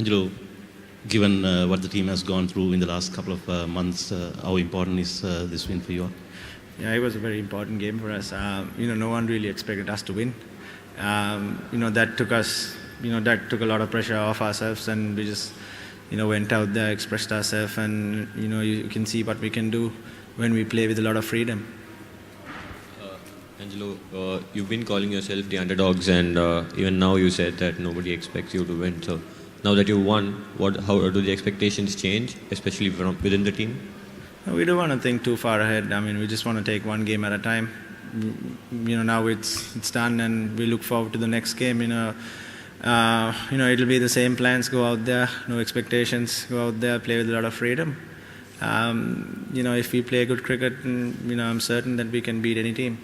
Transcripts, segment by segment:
Angelo, given what the team has gone through in the last couple of months, how important is this win for you all? Yeah, it was a very important game for us. No one really expected us to win. That took us, that took a lot of pressure off ourselves, and we just, went out there, expressed ourselves, and you can see what we can do when we play with a lot of freedom. Angelo, you've been calling yourself the underdogs, and even now you said that nobody expects you to win. So now that you won, how do the expectations change, especially from within the team? We don't want to think too far ahead. I mean, we just want to take one game at a time. Now it's done, and we look forward to the next game. It'll be the same plans. Go out there, no expectations. Go out there, play with a lot of freedom. If we play good cricket, I'm certain that we can beat any team.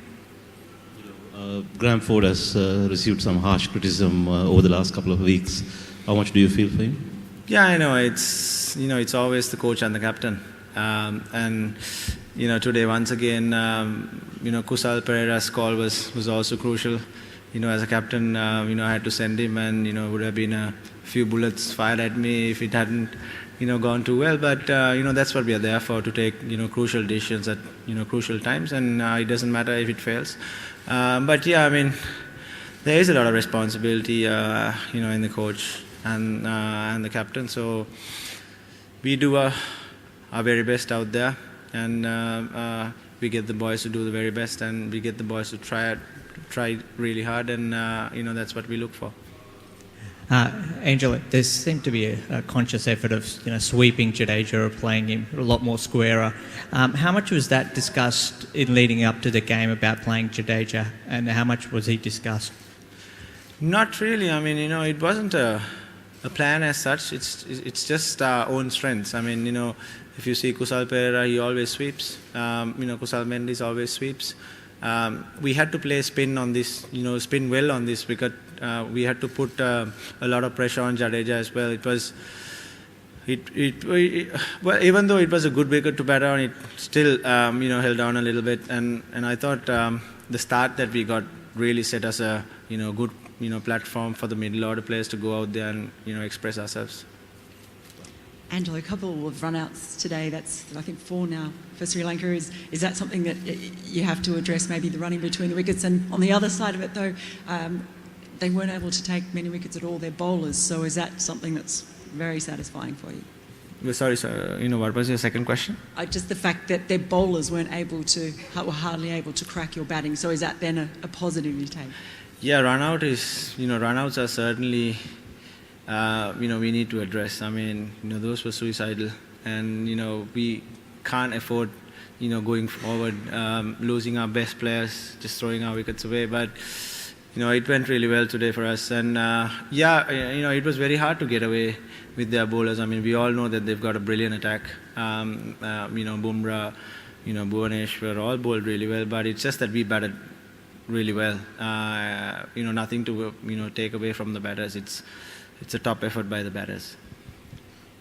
Graham Ford has received some harsh criticism over the last couple of weeks. How much do you feel for him? Yeah, I know. It's always the coach and the captain. Today once again, Kusal Pereira's call was also crucial. As a captain, I had to send him, and would have been a few bullets fired at me if it hadn't gone too well. But that's what we are there for, to take crucial decisions at crucial times, and it doesn't matter if it fails. But yeah, I mean, there is a lot of responsibility, in the coach and the captain. So we do our very best out there, and we get the boys to do the very best, and we get the boys to try really hard, and that's what we look for. Angelo, there seemed to be a conscious effort of sweeping Jadeja or playing him a lot more squarer. How much was that discussed in leading up to the game about playing Jadeja, and how much was he discussed? Not really. I mean, it wasn't a plan as such. It's just our own strengths. I mean, if you see Kusal Pereira, he always sweeps. Kusal Mendes always sweeps. We had to play spin on this, spin well on this wicket. We had to put a lot of pressure on Jadeja as well. Well, even though it was a good wicket to bat on, it still held down a little bit. And I thought the start that we got really set us a good platform for the middle order players to go out there and express ourselves. Angelo, a couple of run-outs today, that's I think 4 now for Sri Lanka. Is that something that you have to address, maybe the running between the wickets? And on the other side of it though, they weren't able to take many wickets at all, their bowlers, so is that something that's very satisfying for you? Sorry, sir, what was your second question? Just the fact that their bowlers were hardly able to crack your batting, so is that then a positive you take? Yeah, run-outs are certainly we need to address. I mean, those were suicidal, and we can't afford going forward losing our best players, just throwing our wickets away. But it went really well today for us, and it was very hard to get away with their bowlers. I mean, we all know that they've got a brilliant attack. Bumrah, Bhuvaneshwar all bowled really well, but it's just that we batted really well. Nothing to take away from the batters. It's a top effort by the batters.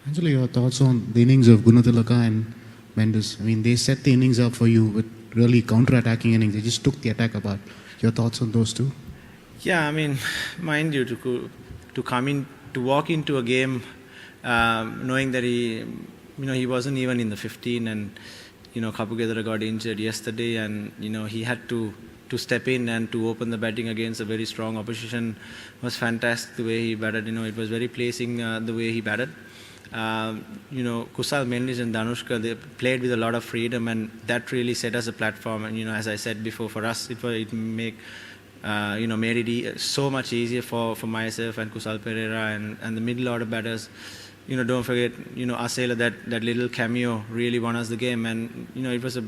Angelo, your thoughts on the innings of Gunatilaka and Mendes? I mean, they set the innings up for you with really counter-attacking innings. They just took the attack apart. Your thoughts on those two? Yeah, I mean, mind you, to walk into a game knowing that he wasn't even in the 15, and Kapugedara got injured yesterday, and he had to step in and to open the batting against a very strong opposition was fantastic. The way he batted, it was very pleasing the way he batted. Kusal Mendes and Danushka, they played with a lot of freedom, and that really set us a platform. And as I said before, for us it made it so much easier for myself and Kusal Pereira and the middle order batters. Don't forget, Asela, that little cameo really won us the game, and it was a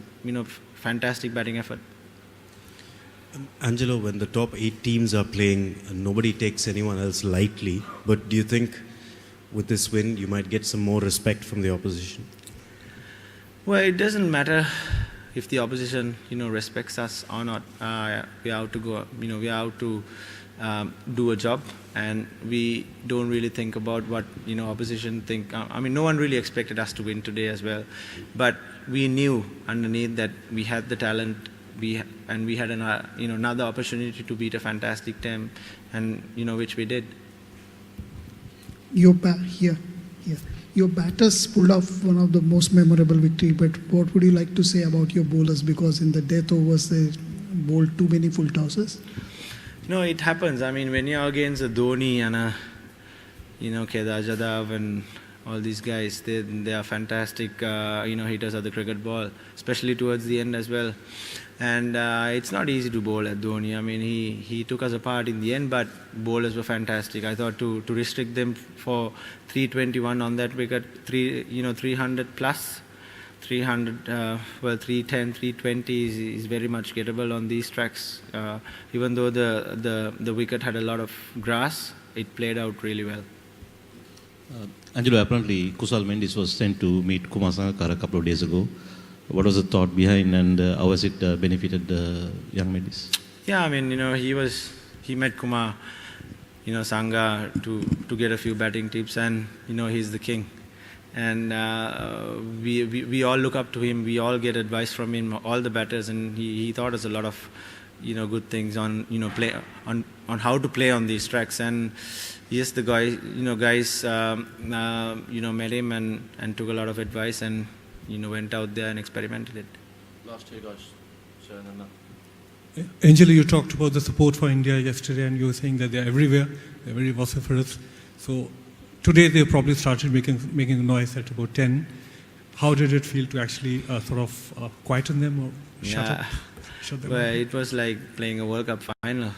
fantastic batting effort. Angelo, when the top 8 teams are playing, nobody takes anyone else lightly. But do you think with this win, you might get some more respect from the opposition? Well, it doesn't matter if the opposition, respects us or not. We are out to go. We are out to do a job, and we don't really think about what opposition think. I mean, no one really expected us to win today as well, but we knew underneath that we had the talent. We had another opportunity to beat a fantastic team, and which we did. here. Your batters pulled off one of the most memorable victory, but what would you like to say about your bowlers? Because in the death overs, they bowled too many full tosses. No, it happens. I mean, when you're against a Dhoni and Kedar Jadhav and all these guys, they are fantastic, hitters of the cricket ball, especially towards the end as well. And it's not easy to bowl at Dhoni. I mean, he took us apart in the end, but bowlers were fantastic. I thought to restrict them for 321 on that wicket, 300 plus, 300, 310, 320 is very much gettable on these tracks. Even though the wicket had a lot of grass, it played out really well. Angelo, apparently Kusal Mendes was sent to meet Kumar Sangakkara a couple of days ago. What was the thought behind, and how has it benefited young Mendes? Yeah, I mean, he met Kumar, Sangha to get a few batting tips, and he's the king. And we all look up to him. We all get advice from him, all the batters, and he taught us a lot of good things on play on how to play on these tracks. And yes, the guys met him and took a lot of advice, and went out there and experimented it. Last year, guys. Angelo, you talked about the support for India yesterday, and you were saying that they're everywhere, they're very vociferous. So today they probably started making noise at about 10. How did it feel to actually quieten them or shut them Well, up? it was like playing a World Cup final.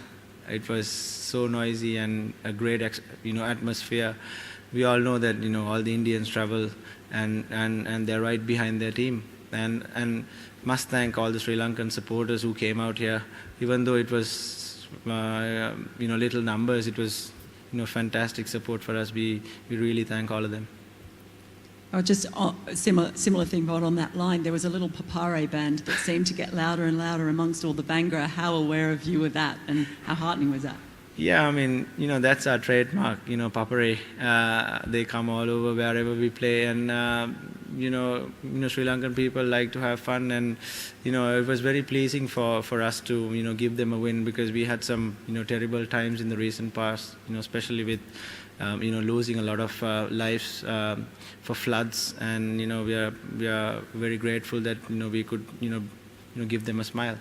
It was so noisy and a great atmosphere. We all know that all the Indians travel and they're right behind their team, and must thank all the Sri Lankan supporters who came out here. Even though it was little numbers, it was fantastic support for us. We really thank all of them. Just a similar thing, but on that line, there was a little papare band that seemed to get louder and louder amongst all the Bangra. How aware of you were that, and how heartening was that? Yeah, I mean, that's our trademark, papare. They come all over wherever we play, and Sri Lankan people like to have fun, and it was very pleasing for us to give them a win, because we had some terrible times in the recent past, especially with losing a lot of lives for floods, and we are very grateful that we could give them a smile.